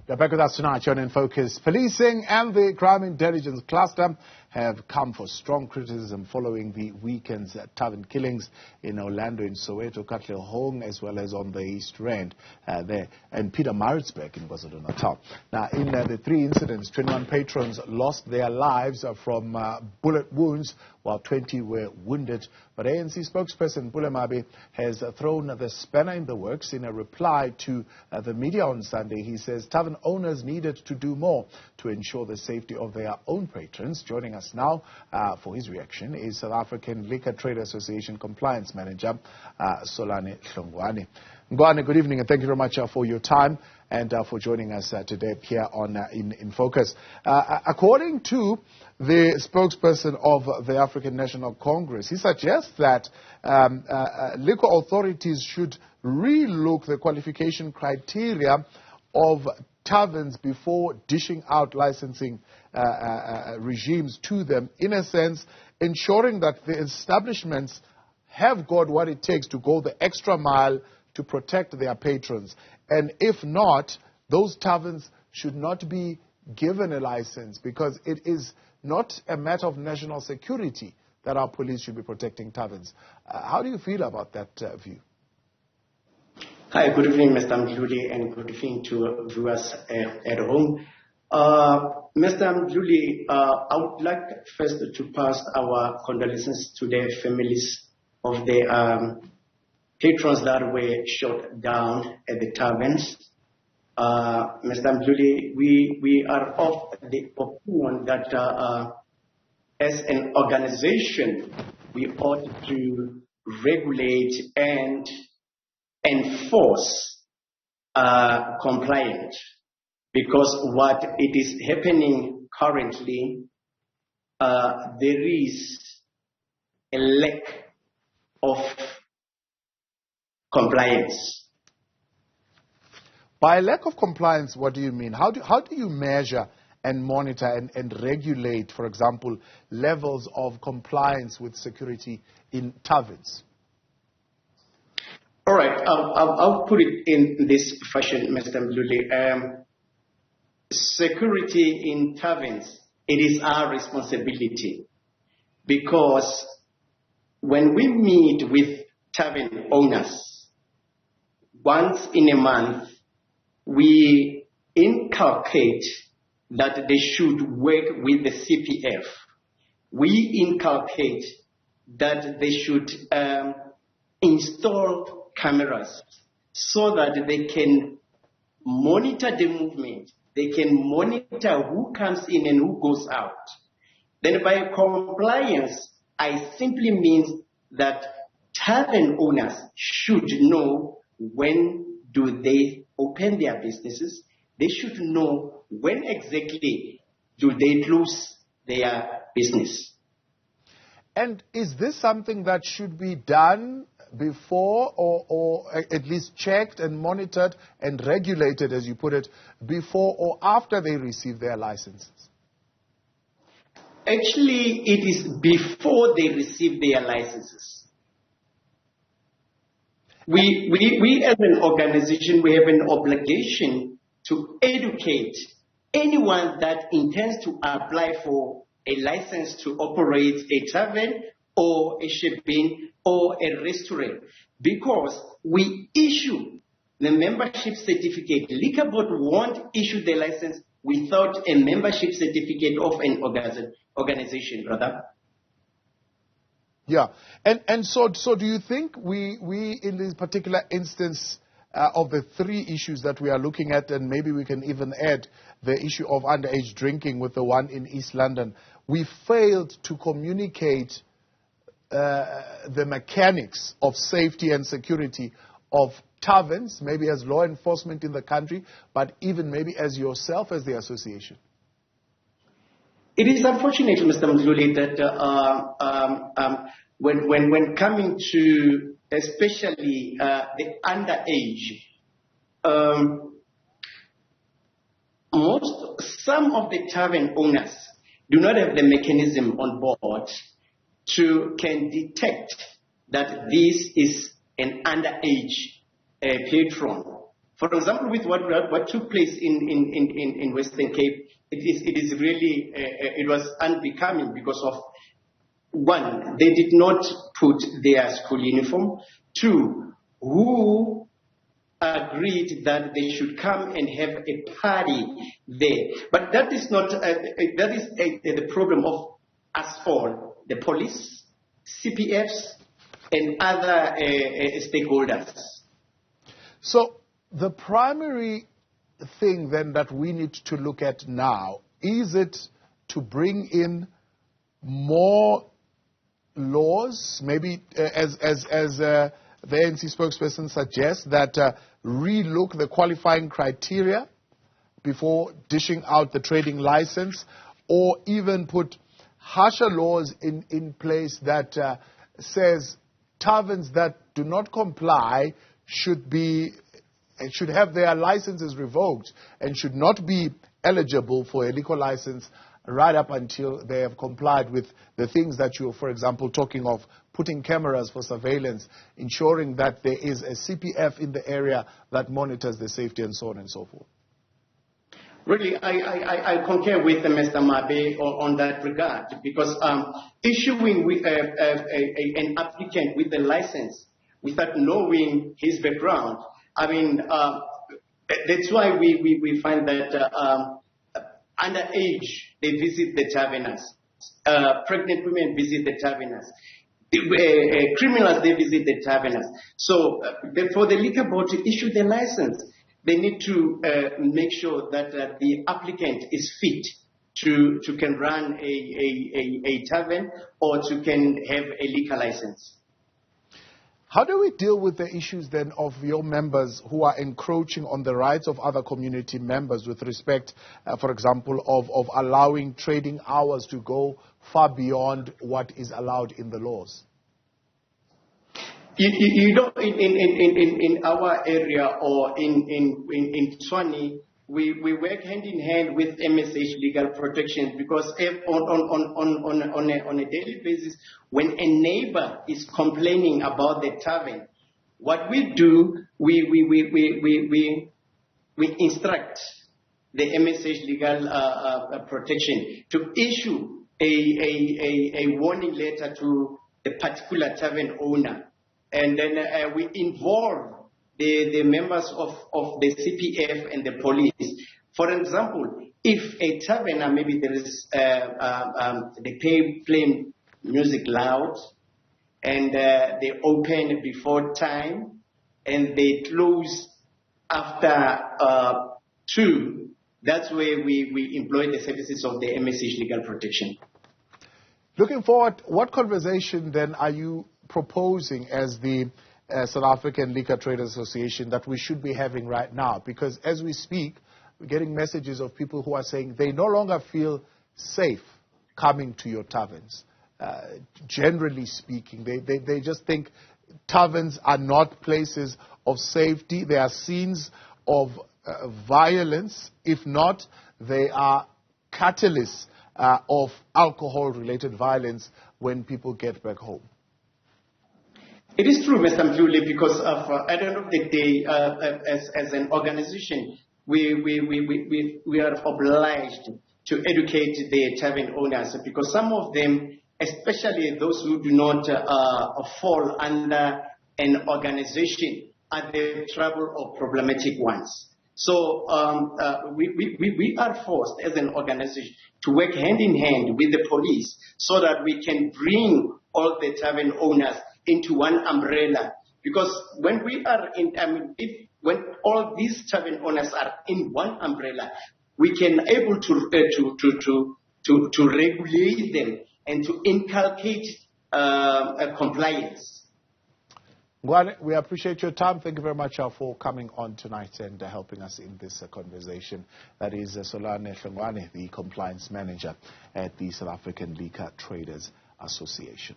You're back with us tonight on In Focus. Policing and the crime intelligence cluster have come for strong criticism following the weekend's tavern killings in Orlando, in Soweto, Katlehong, as well as on the East Rand there, and Pietermaritzburg in KwaZulu-Natal. Now, in the three incidents, 21 patrons lost their lives from bullet wounds, while 20 were wounded. But ANC spokesperson Pule Mabe has thrown the spanner in the works. In a reply to the media on Sunday, he says tavern owners needed to do more to ensure the safety of their own patrons. Joining us now for his reaction is South African Liquor Trade Association Compliance Manager Solane Hlongwane. Hlongwane, good evening, and thank you very much for your time and for joining us today here on in Focus. According to the spokesperson of the African National Congress, he suggests that liquor authorities should relook the qualification criteria of taverns before dishing out licensing regimes to them, in a sense, ensuring that the establishments have got what it takes to go the extra mile to protect their patrons. And if not, those taverns should not be given a license, because it is not a matter of national security that our police should be protecting taverns. How do you feel about that view? Hi, good evening, Mr. Mdluli, and good evening to viewers at home. Mr. Mdluli, I would like first to pass our condolences to the families of the patrons that were shot down at the taverns. Mr. Mdluli, we are of the opinion that as an organization, we ought to regulate and enforce compliance, because what it is happening currently, there is a lack of compliance. By lack of compliance, what do you mean? How do you measure and monitor and regulate, for example, levels of compliance with security in taverns? All right, I'll put it in this fashion, Mr. Mdluli. Security in taverns, it is our responsibility, because when we meet with tavern owners once in a month, we inculcate that they should work with the CPF. We inculcate that they should install cameras so that they can monitor the movement. They can monitor who comes in and who goes out. Then by compliance, I simply means that tavern owners should know when do they open their businesses. They should know when exactly do they close their business. And is this something that should be done before, or at least checked and monitored and regulated, as you put it, before or after they receive their licenses? Actually, it is before they receive their licenses. We as an organization, we have an obligation to educate anyone that intends to apply for a license to operate a tavern or a shipping or a restaurant, because we issue the membership certificate. Liquor Board won't issue the license without a membership certificate of an organization, brother. Yeah, and so do you think we in this particular instance of the three issues that we are looking at, and maybe we can even add the issue of underage drinking with the one in East London, we failed to communicate the mechanics of safety and security of taverns, maybe as law enforcement in the country, but even maybe as yourself as the association? It is unfortunate, Mr. Mdluli, that when coming to especially the underage, some of the tavern owners do not have the mechanism on board can detect that this is an underage patron. For example, with what took place in Western Cape, it is really it was unbecoming because of, one, they did not put their school uniform. Two, who agreed that they should come and have a party there. But that is not that is the problem of us all, the police, CPFs, and other stakeholders. So the primary thing then that we need to look at now, is it to bring in more laws, maybe as the ANC spokesperson suggests, that relook the qualifying criteria before dishing out the trading license, or even put harsher laws in place that says taverns that do not comply should have their licenses revoked and should not be eligible for a liquor license right up until they have complied with the things that you're, for example, talking of, putting cameras for surveillance, ensuring that there is a CPF in the area that monitors the safety and so on and so forth. Really, I concur with Mr. Mabe on that regard, because issuing with an applicant with a license without knowing his background, I mean, that's why we find that underage, they visit the taverners. Pregnant women visit the taverners. Criminals, they visit the taverners. So for the liquor board to issue the license, they need to make sure that the applicant is fit to can run a tavern or to can have a liquor license. How do we deal with the issues then of your members who are encroaching on the rights of other community members with respect, for example, of allowing trading hours to go far beyond what is allowed in the laws? You know, in our area or in Tshwane, we work hand in hand with MSH Legal Protection, because on a daily basis, when a neighbor is complaining about the tavern, what we do, we instruct the MSH Legal Protection to issue a warning letter to the particular tavern owner. And then we involve the members of the CPF and the police. For example, if a taverner, maybe there is, they play music loud, and they open before time, and they close after 2, that's where we employ the services of the MSH Legal Protection. Looking forward, what conversation then are you proposing as the South African Liquor Traders Association that we should be having right now? Because as we speak, we're getting messages of people who are saying they no longer feel safe coming to your taverns. Generally speaking, they just think taverns are not places of safety. They are scenes of violence. If not, they are catalysts of alcohol-related violence when people get back home. It is true, Mr. Pule, because at the end of the day, as an organization, we are obliged to educate the tavern owners, because some of them, especially those who do not fall under an organization, are the trouble or problematic ones. So we are forced as an organization to work hand in hand with the police so that we can bring all the tavern owners into one umbrella. Because when we are when all these tavern owners are in one umbrella, we can able to regulate them and to inculcate compliance. We appreciate your time. Thank you very much for coming on tonight and helping us in this conversation. That is Solane Hlongwane, the compliance manager at the South African Liquor Traders Association.